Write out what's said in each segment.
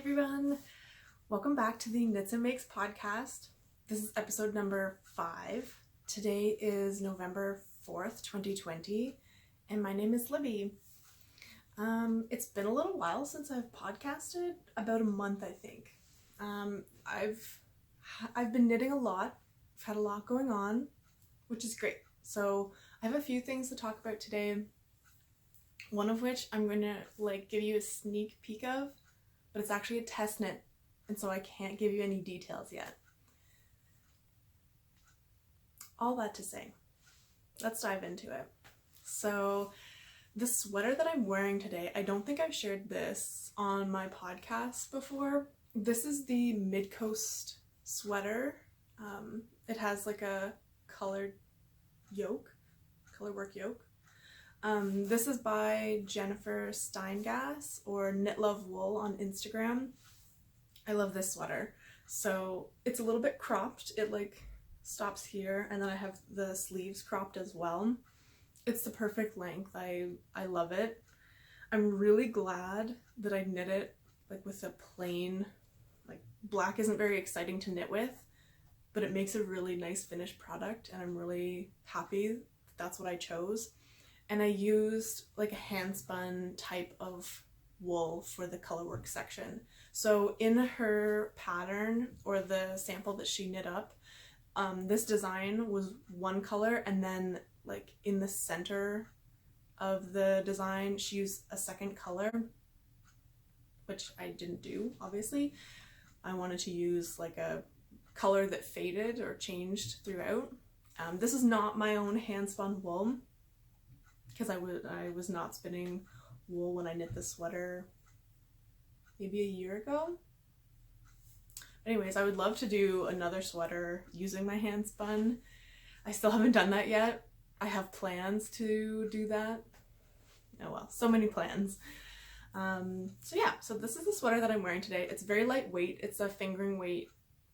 everyone! Welcome back to the Knits and Makes podcast. This is episode number 5. Today is November 4th, 2020, and my name is Libby. It's been a little while since I've podcasted, about a month I think. I've been knitting a lot. I've had a lot going on, which is great. So I have a few things to talk about today, one of which I'm going to give you a sneak peek of, but it's actually a test knit, and so I can't give you any details yet. All that to say, let's dive into it. So the sweater that I'm wearing today, I don't think I've shared this on my podcast before. This is the Midcoast sweater. It has like a colored work yoke. This is by Jennifer Steingass, or Knit Love Wool on Instagram. I love this sweater. So it's a little bit cropped. It stops here, and then I have the sleeves cropped as well. It's the perfect length. I love it. I'm really glad that I knit it with a plain, black isn't very exciting to knit with, but it makes a really nice finished product, and I'm really happy that's what I chose. And I used a hand spun type of wool for the colorwork section. So in her pattern, or the sample that she knit up, this design was one color, and then in the center of the design she used a second color, which I didn't do, obviously. I wanted to use a color that faded or changed throughout. This is not my own hand spun wool, because I was not spinning wool when I knit this sweater maybe a year ago. Anyways, I would love to do another sweater using my hand spun. I still haven't done that yet. I have plans to do that. Oh well, so many plans. So this is the sweater that I'm wearing today. It's very lightweight. It's a fingering weight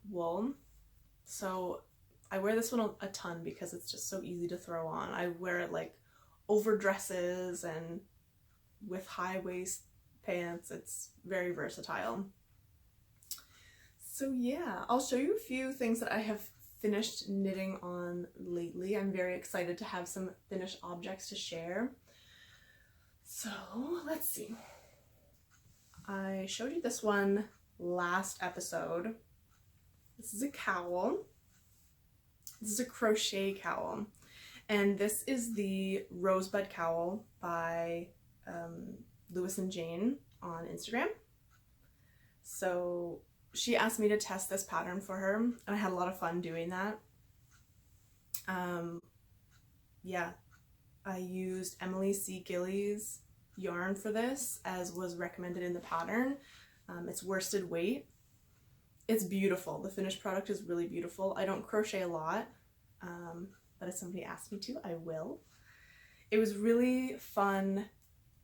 wool. So I wear this one a ton because it's just so easy to throw on. I wear it over dresses and with high waist pants. It's very versatile. So yeah, I'll show you a few things that I have finished knitting on lately. I'm very excited to have some finished objects to share. So let's see. I showed you this one last episode. This is a cowl. This is a crochet cowl. And this is the Rosebud cowl by Lewis and Jane on Instagram. So she asked me to test this pattern for her, and I had a lot of fun doing that. Yeah, I used Emily C. Gillies yarn for this, as was recommended in the pattern. It's worsted weight. It's beautiful. The finished product is really beautiful. I don't crochet a lot, but if somebody asked me to, I will. It was really fun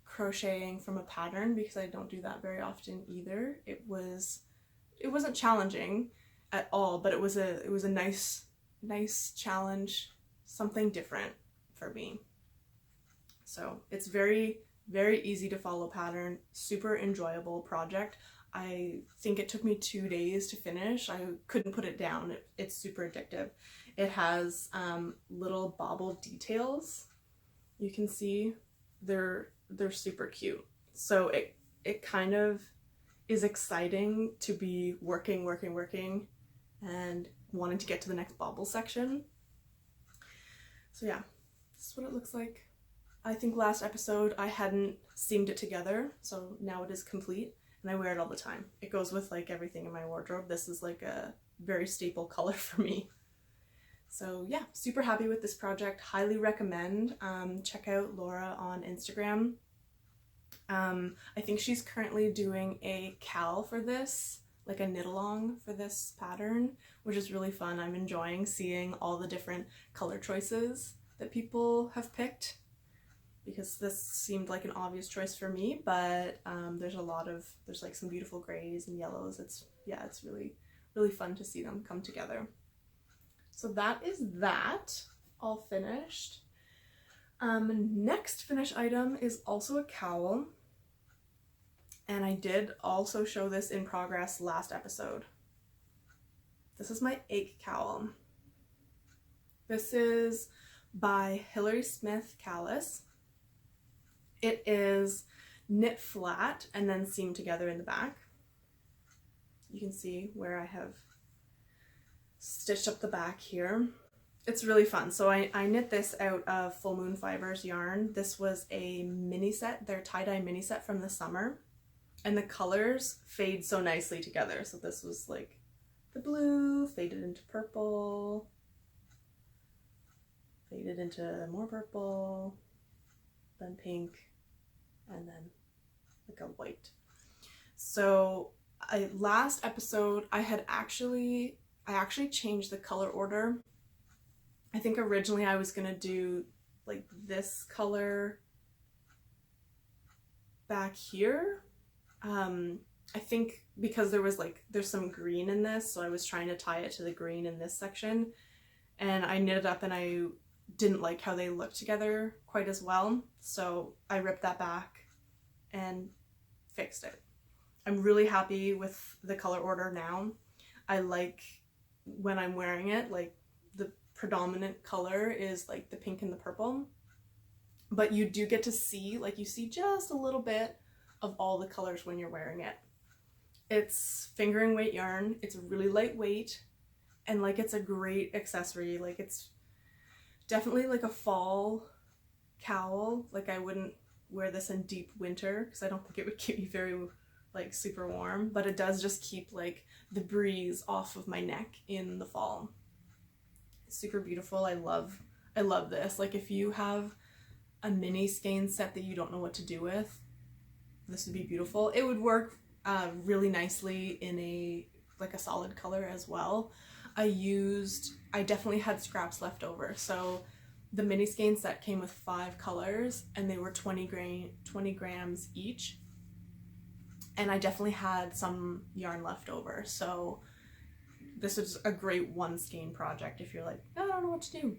crocheting from a pattern because I don't do that very often either. It wasn't challenging at all, but it was a nice challenge, something different for me. So it's very, very easy to follow pattern, super enjoyable project. I think it took me 2 days to finish. I couldn't put it down. It's super addictive. It has little bobble details. You can see they're super cute. So it kind of is exciting to be working and wanting to get to the next bobble section. So yeah, this is what it looks like. I think last episode I hadn't seamed it together, so now it is complete, and I wear it all the time. It goes with everything in my wardrobe. This is a very staple color for me. So yeah, super happy with this project. Highly recommend. Check out Laura on Instagram. I think she's currently doing a cowl for this, a knit along for this pattern, which is really fun. I'm enjoying seeing all the different color choices that people have picked, because this seemed like an obvious choice for me, but there's some beautiful grays and yellows. It's really, really fun to see them come together. So that is that, all finished. Next finished item is also a cowl. And I did also show this in progress last episode. This is my ache cowl. This is by Hilary Smith Callis. It is knit flat and then seamed together in the back. You can see where I have stitched up the back here. It's really fun. So I knit this out of Full Moon Fibers yarn. This was a mini set, their tie-dye mini set from the summer. And the colors fade so nicely together. So this was like the blue, faded into purple, faded into more purple, then pink, and then like a white. So last episode I actually changed the color order. I think originally I was gonna do like this color back here. I think because there's some green in this, so I was trying to tie it to the green in this section, and I knit it up and I didn't like how they looked together quite as well, so I ripped that back and fixed it. I'm really happy with the color order now. I like when I'm wearing it, like the predominant color is like the pink and the purple, but you do get to see, like you see just a little bit of all the colors when you're wearing it. It's fingering weight yarn, it's really lightweight, and like it's a great accessory. Like it's definitely like a fall cowl. Like I wouldn't wear this in deep winter because I don't think it would keep me very like super warm, but it does just keep like the breeze off of my neck in the fall. It's super beautiful. I love this. Like if you have a mini skein set that you don't know what to do with, this would be beautiful. It would work really nicely in a solid color as well. I definitely had scraps left over. So the mini skein set came with 5 colors and they were 20 grams each. And I definitely had some yarn left over. So this is a great one skein project if you're like, I don't know what to do.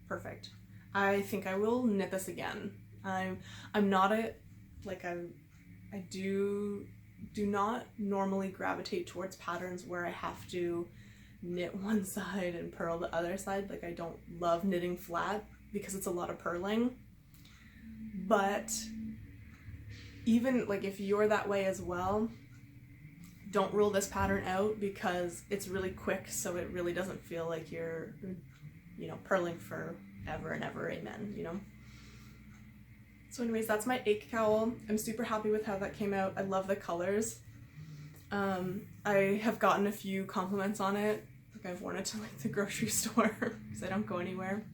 Perfect. I think I will knit this again. I'm not I do not normally gravitate towards patterns where I have to knit one side and purl the other side. Like I don't love knitting flat because it's a lot of purling. But even like if you're that way as well, don't rule this pattern out because it's really quick, so it really doesn't feel like you're, purling for ever and ever, amen, So anyways, that's my ache cowl. I'm super happy with how that came out. I love the colors. I have gotten a few compliments on it. Like I've worn it to like the grocery store because I don't go anywhere.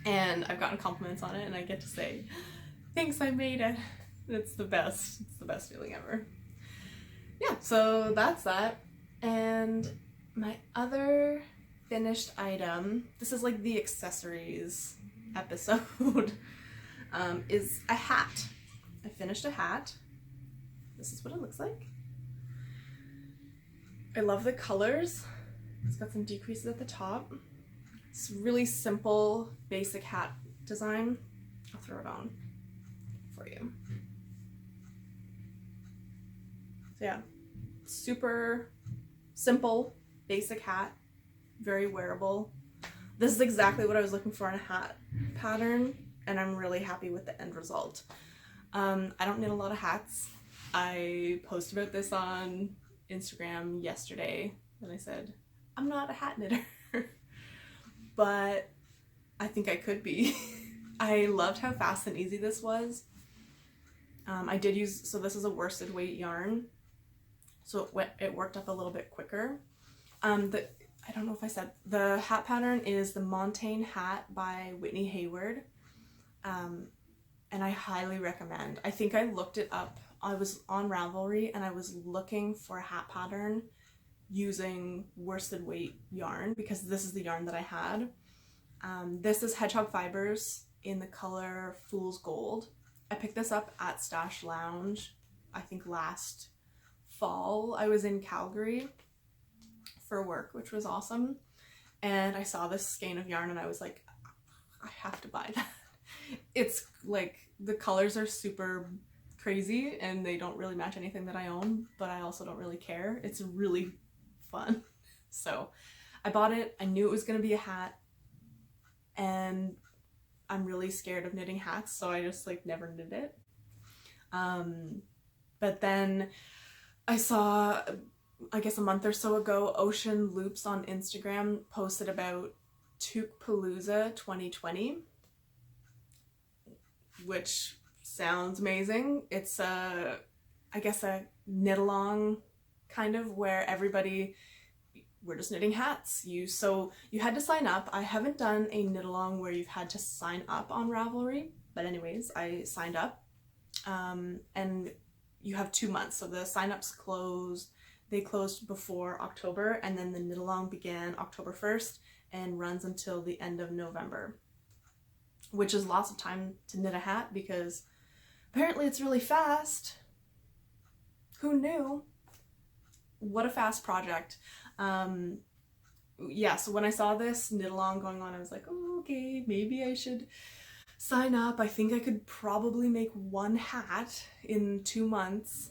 And I've gotten compliments on it and I get to say, thanks, I made it. It's the best. It's the best feeling ever. Yeah, so that's that. And my other finished item, this is like the accessories episode, is a hat. I finished a hat. This is what it looks like. I love the colors. It's got some decreases at the top. It's really simple, basic hat design. I'll throw it on for you. So yeah, super simple, basic hat, very wearable. This is exactly what I was looking for in a hat pattern, and I'm really happy with the end result. I don't knit a lot of hats. I posted about this on Instagram yesterday, and I said, I'm not a hat knitter, but I think I could be. I loved how fast and easy this was. I did use, so this is a worsted weight yarn, so it worked up a little bit quicker. I don't know if I said, the hat pattern is the Montane hat by Whitney Hayward, and I highly recommend. I think I looked it up. I was on Ravelry and I was looking for a hat pattern using worsted weight yarn because this is the yarn that I had. This is Hedgehog Fibers in the color Fool's Gold. I picked this up at Stash Lounge, I think last fall. I was in Calgary for work, which was awesome. And I saw this skein of yarn and I was like, I have to buy that. It's like, the colors are super crazy and they don't really match anything that I own, but I also don't really care. It's really fun. So I bought it. I knew it was going to be a hat, and I'm really scared of knitting hats, so I just like never knit it. But then I saw, I guess a month or so ago, Ocean Loops on Instagram posted about Toque-Palooza 2020, which sounds amazing. It's I guess a knit along kind of where we're just knitting hats. So you had to sign up. I haven't done a knit along where you've had to sign up on Ravelry, but anyways, I signed up. And you have 2 months. So the sign-ups they closed before October, and then the knit along began October 1st and runs until the end of November, which is lots of time to knit a hat because apparently it's really fast. Who knew? What a fast project. Yeah, so when I saw this knit along going on, I was like, oh, okay, maybe I should sign up. I think I could probably make one hat in 2 months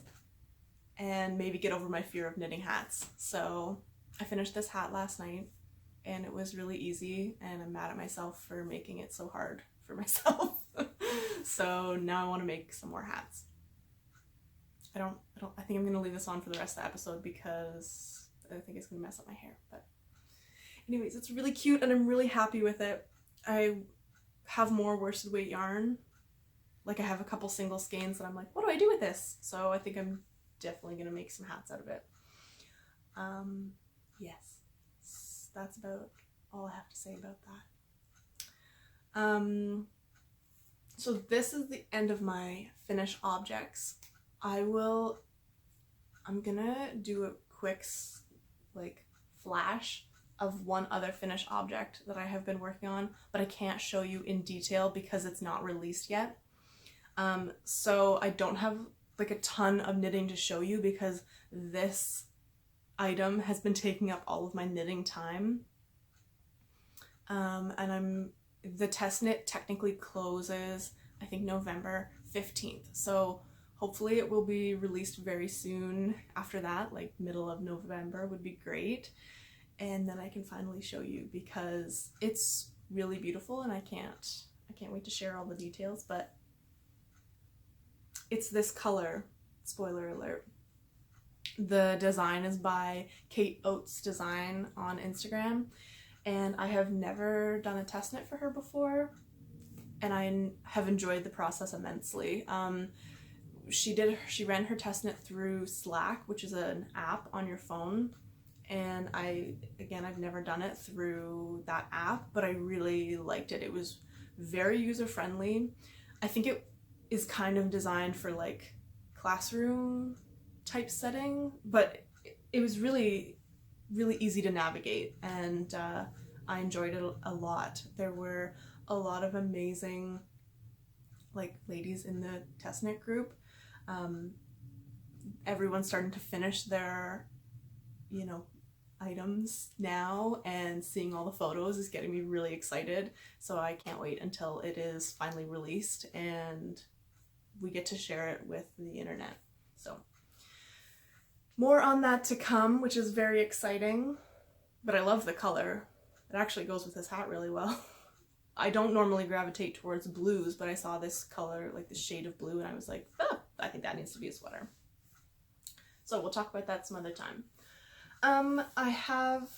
and maybe get over my fear of knitting hats. So I finished this hat last night and it was really easy, and I'm mad at myself for making it so hard for myself. So now I want to make some more hats. I think I'm gonna leave this on for the rest of the episode because I think it's gonna mess up my hair. But anyways, it's really cute and I'm really happy with it. I have more worsted weight yarn. Like I have a couple single skeins that I'm like, what do I do with this? So I think I'm definitely gonna make some hats out of it. Yes, that's about all I have to say about that. So this is the end of my finished objects. I'm gonna do a quick like flash of one other finished object that I have been working on, but I can't show you in detail because it's not released yet. So I don't have like a ton of knitting to show you because this item has been taking up all of my knitting time. And the test knit technically closes, I think, November 15th. So hopefully it will be released very soon after that, like middle of November would be great. And then I can finally show you because it's really beautiful and I can't wait to share all the details, but it's this color, spoiler alert. The design is by Kate Oates Design on Instagram, and I have never done a test knit for her before, and I have enjoyed the process immensely. She ran her test knit through Slack, which is an app on your phone, and I've never done it through that app, but I really liked it. It was very user-friendly. I think it is kind of designed for like classroom type setting, but it was really, really easy to navigate, and I enjoyed it a lot. There were a lot of amazing like ladies in the test knit group. Everyone's starting to finish their, items now, and seeing all the photos is getting me really excited. So I can't wait until it is finally released and we get to share it with the internet. So more on that to come, which is very exciting, but I love the color. It actually goes with this hat really well. I don't normally gravitate towards blues, but I saw this color, like the shade of blue, and I was like, oh, I think that needs to be a sweater. So we'll talk about that some other time. I have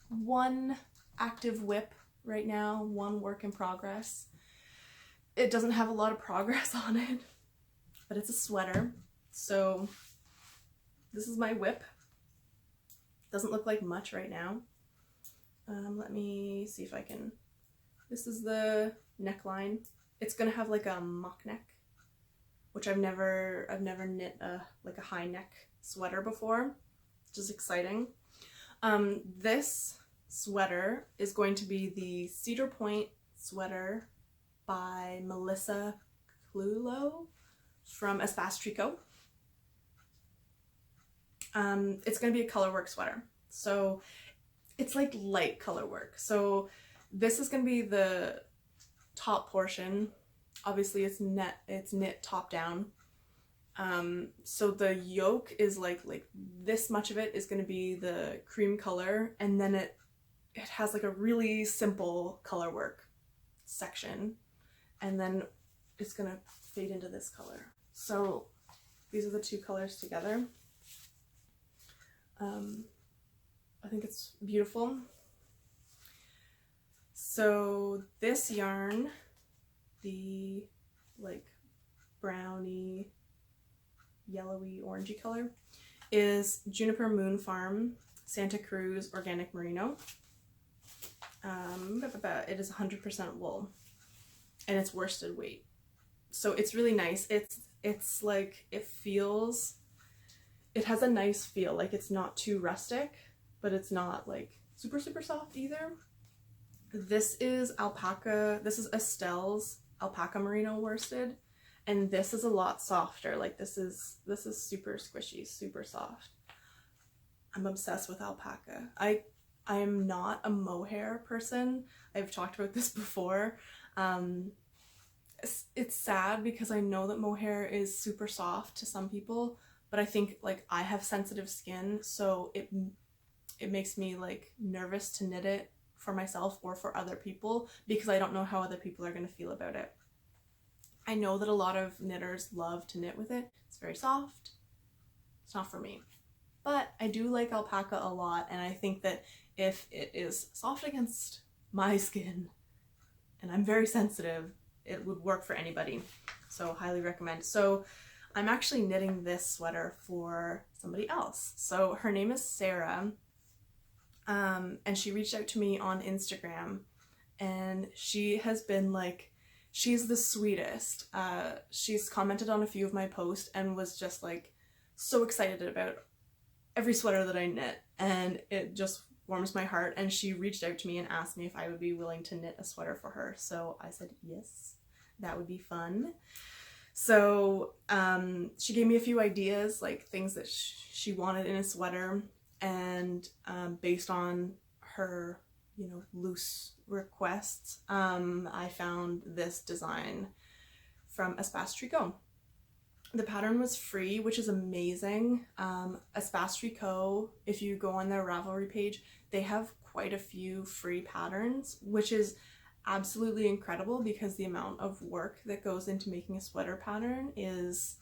one active whip right now, one work in progress. It doesn't have a lot of progress on it, but it's a sweater. So this is my whip. Doesn't look like much right now. Let me see if I can. This is the neckline. It's gonna have like a mock neck, which I've never knit like a high neck sweater before, which is exciting. This sweater is going to be the Cedar Point sweater by Melissa Clulo from Espace Tricot. It's going to be a colorwork sweater. So it's like light color work. So this is going to be the top portion. Obviously it's knit top down. So the yoke is like this much of it is going to be the cream color, and then it has like a really simple color work section, and then it's going to fade into this color. So these are the two colors together. I think it's beautiful. So this yarn, the like browny, yellowy, orangey color, is Juniper Moon Farm Santa Cruz Organic Merino. It is 100% wool, and it's worsted weight. So it's really nice. It's like, it has a nice feel. Like, it's not too rustic, but it's not like super, super soft either. This is alpaca. This is Estelle's alpaca merino worsted, and this is a lot softer. Like, this is super squishy, super soft. I'm obsessed with alpaca. I am not a mohair person. I've talked about this before. It's sad because I know that mohair is super soft to some people, but I think like I have sensitive skin, so it makes me like nervous to knit it for myself or for other people because I don't know how other people are going to feel about it. I know that a lot of knitters love to knit with it. It's very soft. It's not for me. But I do like alpaca a lot, and I think that if it is soft against my skin, and I'm very sensitive, it would work for anybody. So highly recommend. So I'm actually knitting this sweater for somebody else. So her name is Sarah, and she reached out to me on Instagram, and she has been like, she's the sweetest. She's commented on a few of my posts and was just like so excited about every sweater that I knit, and it just warms my heart. And she reached out to me and asked me if I would be willing to knit a sweater for her. So I said yes, that would be fun. So she gave me a few ideas, like things that she wanted in a sweater, and based on her, you know, loose requests, I found this design from Espace Tricot. The pattern was free, which is amazing. Espace Tricot, if you go on their Ravelry page, they have quite a few free patterns, which is absolutely incredible because the amount of work that goes into making a sweater pattern is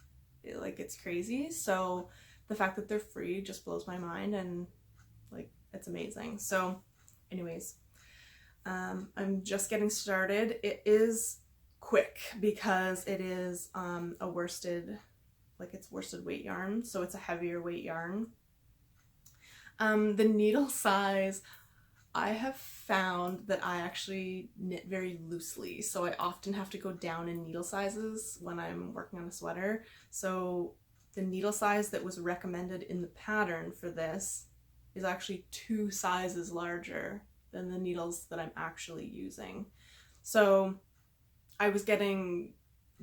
like, it's crazy. So the fact that they're free just blows my mind, and like, it's amazing. So anyways, I'm just getting started. It is quick because it is a worsted, like it's worsted weight yarn, so it's a heavier weight yarn. The needle size, I have found that I actually knit very loosely, so I often have to go down in needle sizes when I'm working on a sweater. So the needle size that was recommended in the pattern for this is actually 2 sizes larger than the needles that I'm actually using. So I was getting,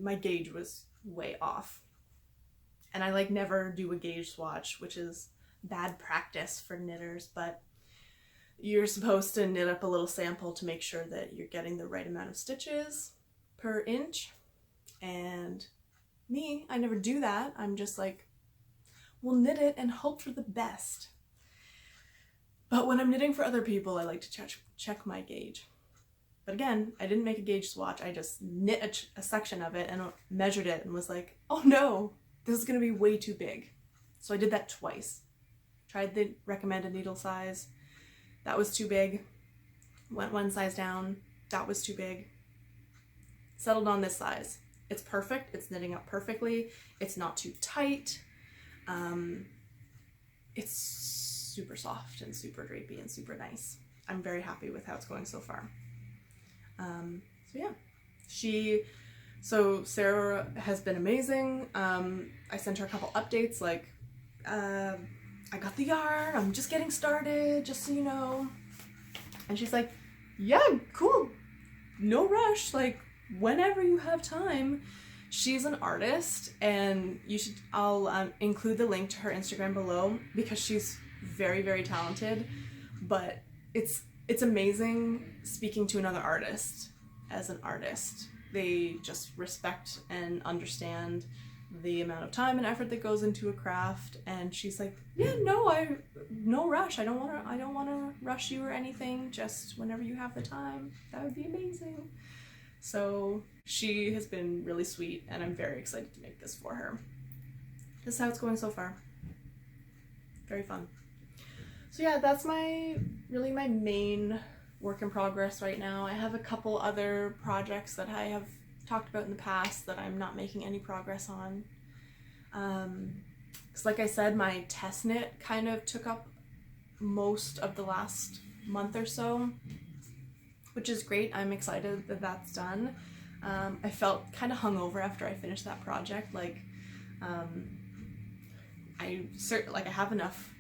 my gauge was way off. And I like never do a gauge swatch, which is bad practice for knitters, but you're supposed to knit up a little sample to make sure that you're getting the right amount of stitches per inch. And me, I never do that. I'm just like, we'll knit it and hope for the best. But when I'm knitting for other people, I like to check my gauge. But again, I didn't make a gauge swatch. I just knit a section of it and measured it and was like, oh no, this is going to be way too big. So I did that twice. Tried the recommended needle size. That was too big. Went 1 size down. That was too big. Settled on this size. It's perfect. It's knitting up perfectly. It's not too tight. It's super soft and super drapey and super nice. I'm very happy with how it's going so far. So yeah, so Sarah has been amazing. I sent her a couple updates, like, I got the yarn, I'm just getting started, just so you know. And she's like, yeah, cool, no rush, like, whenever you have time. She's an artist, and I'll include the link to her Instagram below because she's very, very talented. But it's amazing speaking to another artist as an artist. They just respect and understand the amount of time and effort that goes into a craft, and she's like, yeah, no rush. I don't want to rush you or anything. Just whenever you have the time, that would be amazing. So she has been really sweet, and I'm very excited to make this for her. This is how it's going so far. Very fun. So yeah, that's really my main work in progress right now. I have a couple other projects that I have talked about in the past that I'm not making any progress on. Because like I said, my test knit kind of took up most of the last month or so, which is great. I'm excited that that's done. I felt kind of hungover after I finished that project. Like, I have enough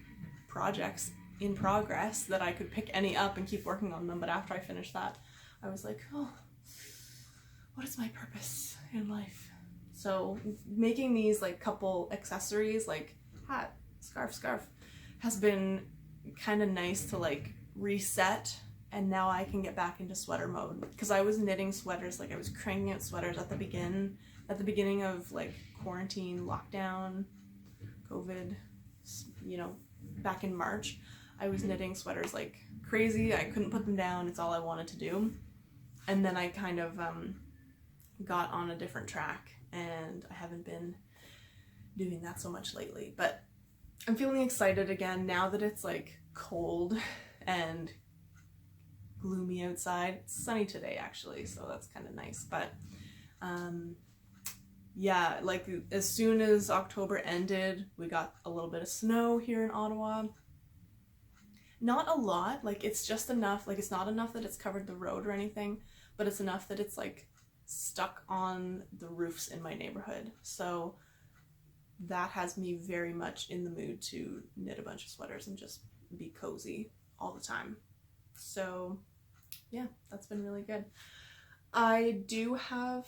projects in progress that I could pick any up and keep working on them, but after I finished that, I was like, oh, what is my purpose in life? So making these like couple accessories, like hat, scarf, has been kind of nice to like reset, and now I can get back into sweater mode, because I was knitting sweaters, like I was cranking out sweaters at the beginning of like quarantine, lockdown, COVID, you know, back in March. I was knitting sweaters like crazy. I couldn't put them down. It's all I wanted to do. And then I kind of got on a different track, and I haven't been doing that so much lately. But I'm feeling excited again now that it's like cold and gloomy outside. It's sunny today actually, so that's kind of nice. But yeah, like as soon as October ended, we got a little bit of snow here in Ottawa. Not a lot, like it's just enough, like it's not enough that it's covered the road or anything, but it's enough that it's like stuck on the roofs in my neighborhood. So that has me very much in the mood to knit a bunch of sweaters and just be cozy all the time. So yeah, that's been really good. I do have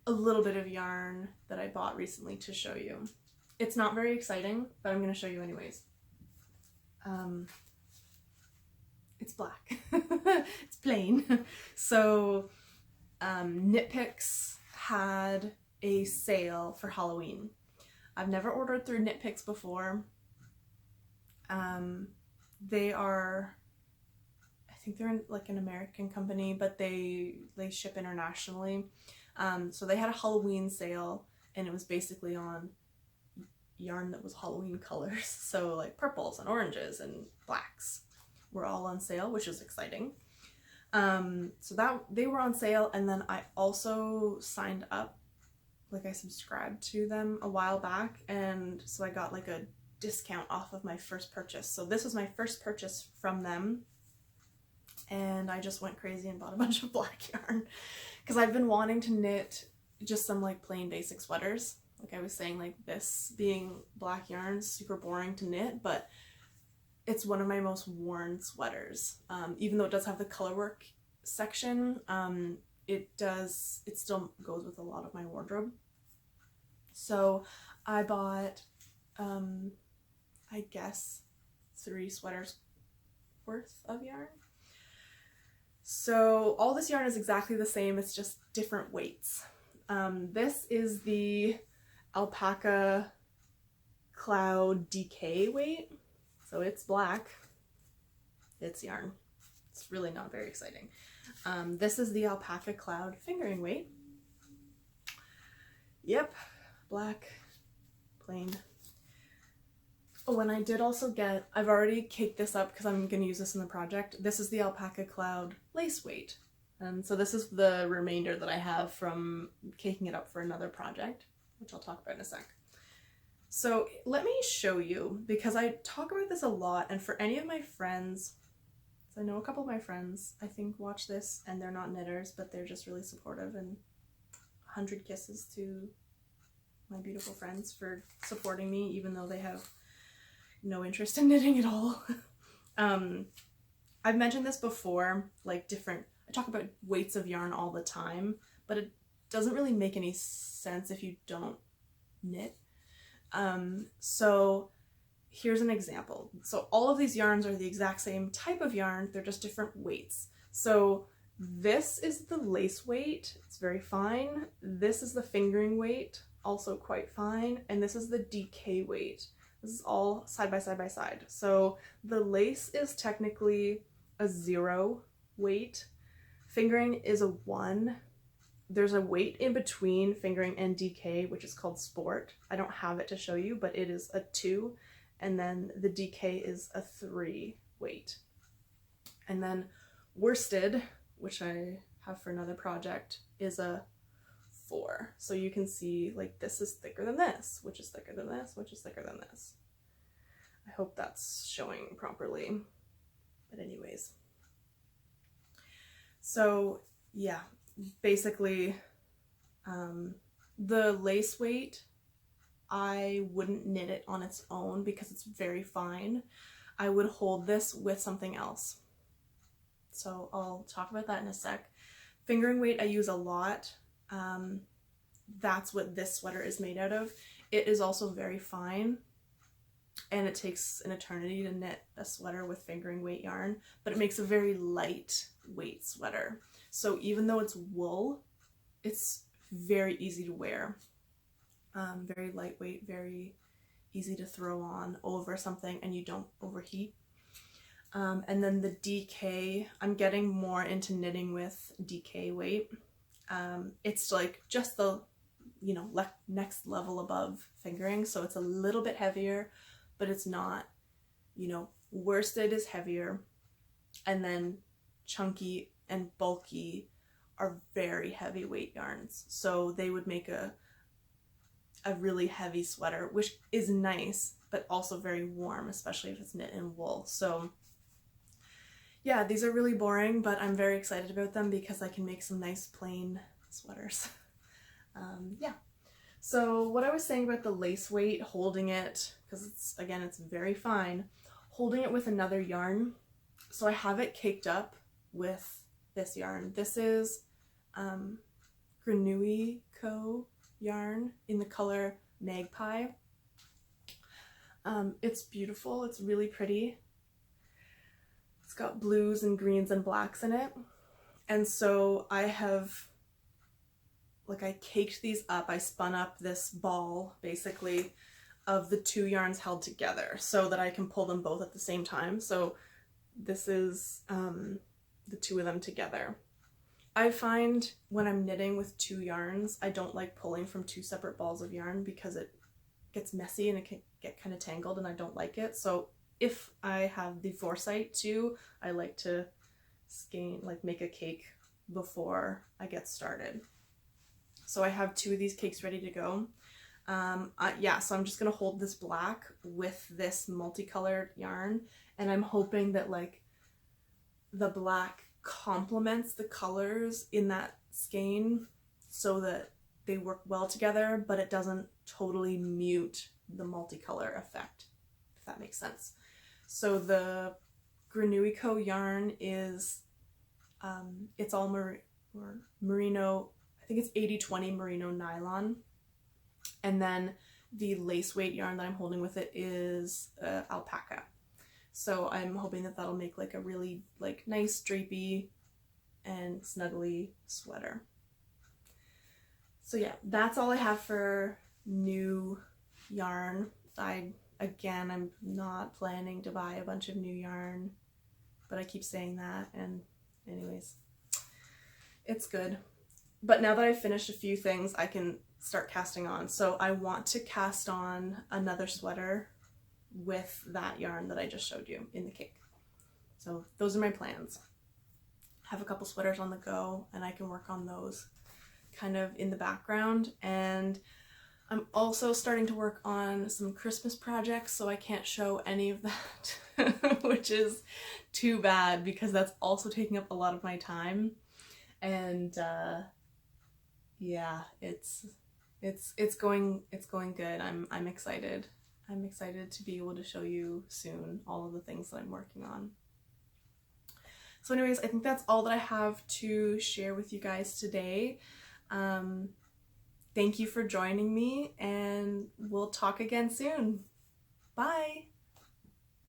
a little bit of yarn that I bought recently to show you. It's not very exciting, but I'm going to show you anyways. It's black. It's plain. So Knit Picks had a sale for Halloween. I've never ordered through Knit Picks before. They are, I think they're like an American company, but they ship internationally. So they had a Halloween sale, and it was basically on yarn that was Halloween colors. So like purples and oranges and blacks were all on sale, which is exciting. So that they were on sale, and then I also signed up, like I subscribed to them a while back, and so I got like a discount off of my first purchase. So this was my first purchase from them, and I just went crazy and bought a bunch of black yarn because I've been wanting to knit just some like plain basic sweaters. Like I was saying, like this being black yarn, super boring to knit, but it's one of my most worn sweaters. Even though it does have the color work section, it still goes with a lot of my wardrobe. So I bought, I guess 3 sweaters worth of yarn. So all this yarn is exactly the same, it's just different weights. This is the Alpaca Cloud DK weight. So it's black, it's yarn. It's really not very exciting. This is the Alpaca Cloud fingering weight. Yep, black, plain. Oh, and I did also get, I've already caked this up because I'm going to use this in the project. This is the Alpaca Cloud lace weight. And so this is the remainder that I have from caking it up for another project, which I'll talk about in a sec. So let me show you, because I talk about this a lot, and for any of my friends, so I know a couple of my friends, I think, watch this, and they're not knitters, but they're just really supportive, and 100 kisses to my beautiful friends for supporting me, even though they have no interest in knitting at all. I've mentioned this before, like I talk about weights of yarn all the time, but it doesn't really make any sense if you don't knit. So here's an example. So all of these yarns are the exact same type of yarn, they're just different weights. So this is the lace weight, it's very fine. This is the fingering weight also quite fine. And this is the DK weight. This is all side by side by side. So the lace is technically a 0 weight. Fingering is a 1. There's a weight in between fingering and DK, which is called sport. I don't have it to show you, but it is a 2. And then the DK is a 3 weight. And then worsted, which I have for another project, is a 4. So you can see like this is thicker than this, which is thicker than this, which is thicker than this. I hope that's showing properly. But anyways. So yeah, basically the lace weight, I wouldn't knit it on its own because it's very fine. I would hold this with something else. So I'll talk about that in a sec. Fingering weight I use a lot. That's what this sweater is made out of. It is also very fine, and it takes an eternity to knit a sweater with fingering weight yarn, but it makes a very light weight sweater. So even though it's wool, it's very easy to wear. Very lightweight, very easy to throw on over something, and you don't overheat. And then the DK, I'm getting more into knitting with DK weight. It's like just the, you know, next level above fingering, so it's a little bit heavier, but it's not, you know, worsted is heavier, and then chunky and bulky are very heavyweight yarns, so they would make a really heavy sweater, which is nice, but also very warm, especially if it's knit in wool. So yeah, these are really boring, but I'm very excited about them because I can make some nice plain sweaters. Yeah. So what I was saying about the lace weight, holding it, because it's, again, it's very fine, holding it with another yarn. So I have it caked up with this yarn. This is Granui Co. yarn in the color Magpie. It's beautiful, it's really pretty. It's got blues and greens and blacks in it. And so I have, like, I caked these up, I spun up this ball basically of the 2 yarns held together so that I can pull them both at the same time. So this is the 2 of them together. I find when I'm knitting with 2 yarns, I don't like pulling from 2 separate balls of yarn because it gets messy and it can get kind of tangled, and I don't like it. So if I have the foresight to, I like to skein, like make a cake before I get started. So I have 2 of these cakes ready to go. Yeah, so I'm just gonna hold this black with this multicolored yarn, and I'm hoping that like the black complements the colors in that skein so that they work well together, but it doesn't totally mute the multicolor effect, if that makes sense. So the Granui Co. yarn is, it's all merino, I think it's 80-20 merino nylon. And then the lace weight yarn that I'm holding with it is alpaca. So I'm hoping that that'll make like a really like nice drapey and snuggly sweater. So yeah, that's all I have for new yarn. Again, I'm not planning to buy a bunch of new yarn, but I keep saying that, and anyways, it's good. But now that I've finished a few things, I can start casting on. So I want to cast on another sweater with that yarn that I just showed you in the cake. So those are my plans. Have a couple sweaters on the go, and I can work on those kind of in the background. And I'm also starting to work on some Christmas projects, so I can't show any of that, which is too bad because that's also taking up a lot of my time. And yeah, it's going good. I'm excited. I'm excited to be able to show you soon all of the things that I'm working on. So anyways, I think that's all that I have to share with you guys today. Thank you for joining me, and we'll talk again soon. Bye!